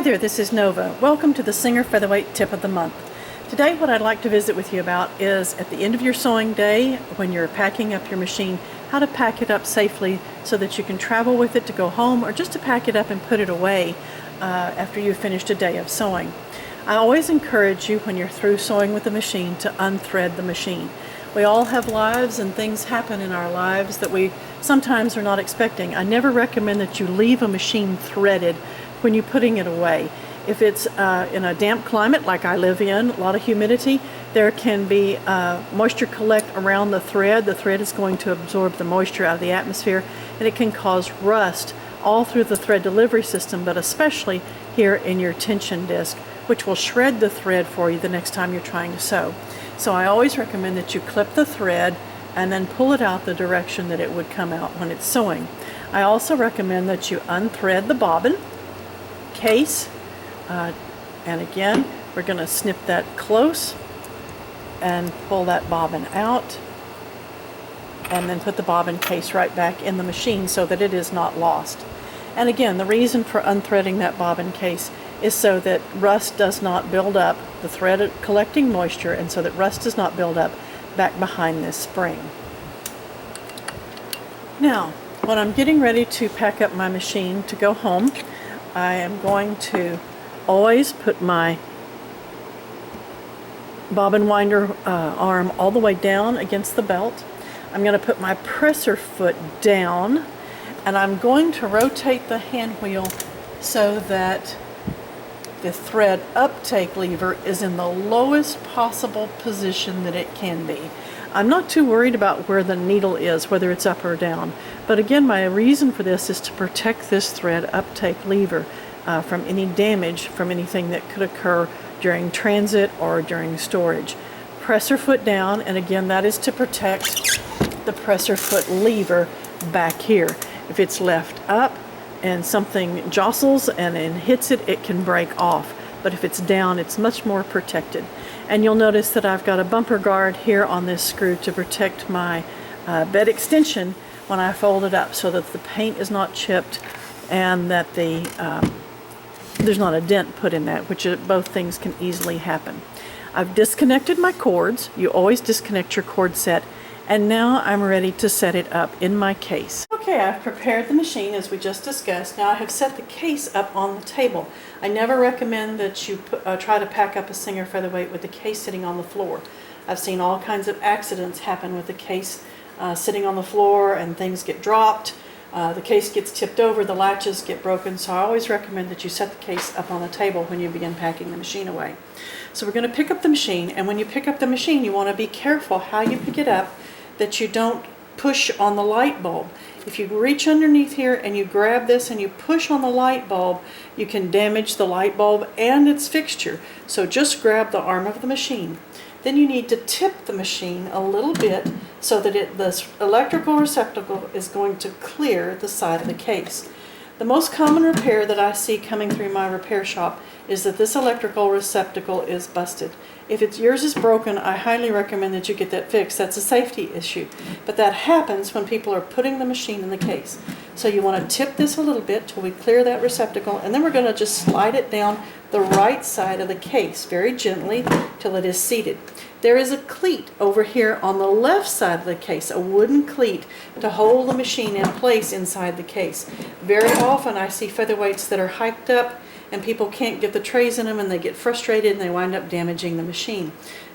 there, this is Nova. Welcome to the Singer Featherweight Tip of the Month. Today what I'd like to visit with you about is at the end of your sewing day, when you're packing up your machine, how to pack it up safely so that you can travel with it to go home or just to pack it up and put it away after you've finished a day of sewing. I always encourage you when you're through sewing with the machine to unthread the machine. We all have lives and things happen in our lives that we sometimes are not expecting. I never recommend that you leave a machine threaded when you're putting it away. If it's in a damp climate like I live in, a lot of humidity, there can be moisture collect around the thread. The thread is going to absorb the moisture out of the atmosphere, and it can cause rust all through the thread delivery system, but especially here in your tension disc, which will shred the thread for you the next time you're trying to sew. So I always recommend that you clip the thread and then pull it out the direction that it would come out when it's sewing. I also recommend that you unthread the bobbin case, and again we're going to snip that close and pull that bobbin out, and then put the bobbin case right back in the machine so that it is not lost. And again, the reason for unthreading that bobbin case is so that rust does not build up, the thread collecting moisture, and so that rust does not build up back behind this spring. Now, when I'm getting ready to pack up my machine to go home, I am going to always put my bobbin winder arm all the way down against the belt. I'm going to put my presser foot down, and I'm going to rotate the hand wheel so that the thread uptake lever is in the lowest possible position that it can be. I'm not too worried about where the needle is, whether it's up or down. But again, my reason for this is to protect this thread uptake lever from any damage from anything that could occur during transit or during storage. Presser foot down, and again, that is to protect the presser foot lever back here. If it's left up and something jostles and hits it, it can break off. But if it's down, it's much more protected. And you'll notice that I've got a bumper guard here on this screw to protect my bed extension when I fold it up, so that the paint is not chipped and that there's not a dent put in that, which both things can easily happen. I've disconnected my cords. You always disconnect your cord set. And now I'm ready to set it up in my case. Okay, I've prepared the machine as we just discussed. Now I have set the case up on the table. I never recommend that you try to pack up a Singer Featherweight with the case sitting on the floor. I've seen all kinds of accidents happen with the case sitting on the floor, and things get dropped. The case gets tipped over, the latches get broken, so I always recommend that you set the case up on the table when you begin packing the machine away. So we're going to pick up the machine, and when you pick up the machine, you want to be careful how you pick it up, that you don't push on the light bulb. If you reach underneath here and you grab this and you push on the light bulb, you can damage the light bulb and its fixture. So just grab the arm of the machine. Then you need to tip the machine a little bit so that the electrical receptacle is going to clear the side of the case. The most common repair that I see coming through my repair shop is that this electrical receptacle is busted. If yours is broken, I highly recommend that you get that fixed. That's a safety issue. But that happens when people are putting the machine in the case. So you want to tip this a little bit till we clear that receptacle, and then we're going to just slide it down the right side of the case very gently till it is seated. There is a cleat over here on the left side of the case, a wooden cleat to hold the machine in place inside the case. Very often I see featherweights that are hiked up and people can't get the trays in them, and they get frustrated and they wind up damaging the machine.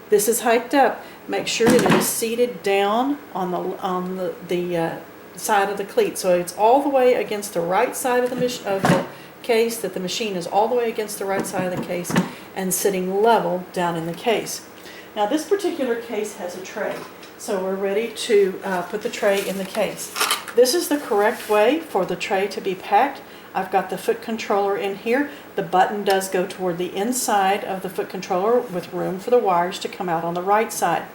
This is hiked up. Make sure that it is seated down on the side of the cleat, so it's all the way against the right side of the case, that the machine is all the way against the right side of the case and sitting level down in the case. Now this particular case has a tray, so we're ready to put the tray in the case. This is the correct way for the tray to be packed. I've got the foot controller in here. The button does go toward the inside of the foot controller with room for the wires to come out on the right side.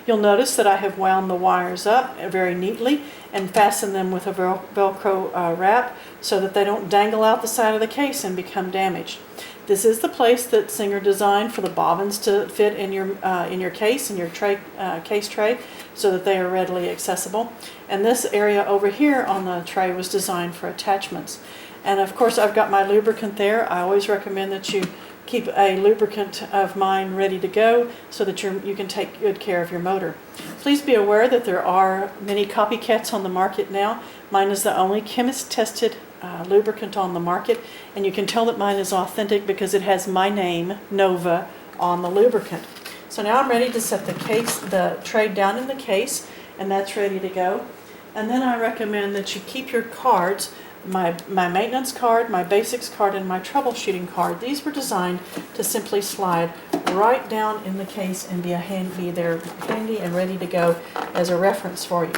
You'll notice that I have wound the wires up very neatly and fastened them with a Velcro wrap so that they don't dangle out the side of the case and become damaged. This is the place that Singer designed for the bobbins to fit in your case, in your tray, case tray, so that they are readily accessible. And this area over here on the tray was designed for attachments. And of course I've got my lubricant there. I always recommend that you keep a lubricant of mine ready to go so that you can take good care of your motor. Please be aware that there are many copycats on the market now. Mine is the only chemist-tested lubricant on the market, and you can tell that mine is authentic because it has my name, Nova, on the lubricant. So now I'm ready to set the tray down in the case, and that's ready to go. And then I recommend that you keep your cards, my maintenance card, my basics card, and my troubleshooting card. These were designed to simply slide right down in the case and be there handy and ready to go as a reference for you.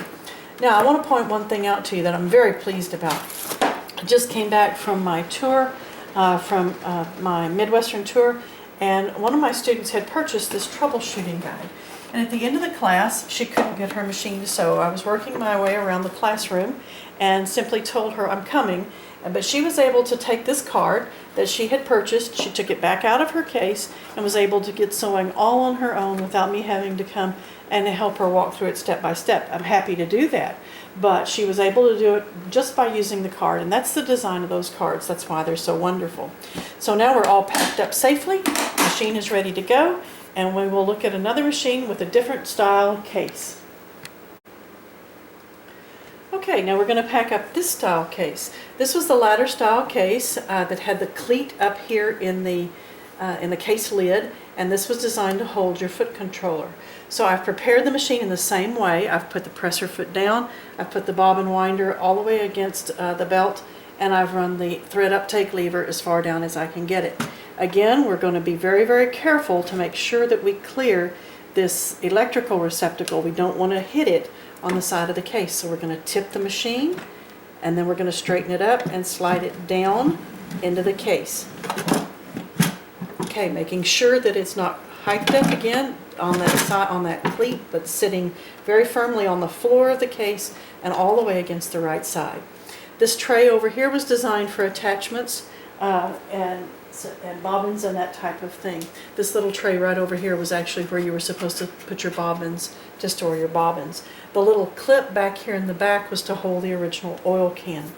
Now I want to point one thing out to you that I'm very pleased about. I just came back from my tour, from my Midwestern tour, and one of my students had purchased this troubleshooting guide. And at the end of the class, she couldn't get her machine to sew. I was working my way around the classroom and simply told her I'm coming. But she was able to take this card that she had purchased, she took it back out of her case and was able to get sewing all on her own without me having to come and help her walk through it step by step. I'm happy to do that. But she was able to do it just by using the card, and that's the design of those cards. That's why they're so wonderful. So now we're all packed up safely. The machine is ready to go, and we will look at another machine with a different style case. Okay, now we're going to pack up this style case. This was the ladder style case that had the cleat up here in the case lid, and this was designed to hold your foot controller. So I've prepared the machine in the same way. I've put the presser foot down, I've put the bobbin winder all the way against the belt, and I've run the thread uptake lever as far down as I can get it. Again, we're going to be very, very careful to make sure that we clear this electrical receptacle. We don't want to hit it on the side of the case. So we're going to tip the machine, and then we're going to straighten it up and slide it down into the case. Okay, making sure that it's not hiked up again on that side, on that cleat, but sitting very firmly on the floor of the case and all the way against the right side. This tray over here was designed for attachments and bobbins and that type of thing. This little tray right over here was actually where you were supposed to put your bobbins, to store your bobbins. The little clip back here in the back was to hold the original oil can.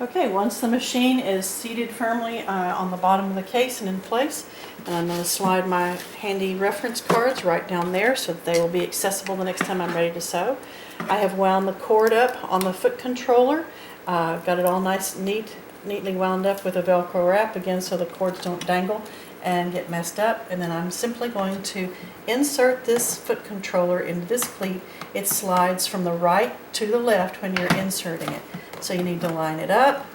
Okay, once the machine is seated firmly on the bottom of the case and in place, and I'm going to slide my handy reference cards right down there so that they will be accessible the next time I'm ready to sew. I have wound the cord up on the foot controller. Got it all nice, neatly wound up with a Velcro wrap, again so the cords don't dangle and get messed up. And then I'm simply going to insert this foot controller into this cleat. It slides from the right to the left when you're inserting it. So you need to line it up.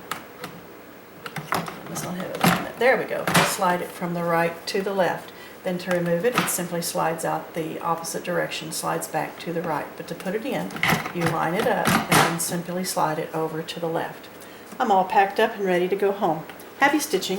There we go. Slide it from the right to the left. Then to remove it, it simply slides out the opposite direction, slides back to the right. But to put it in, you line it up and then simply slide it over to the left. I'm all packed up and ready to go home. Happy stitching!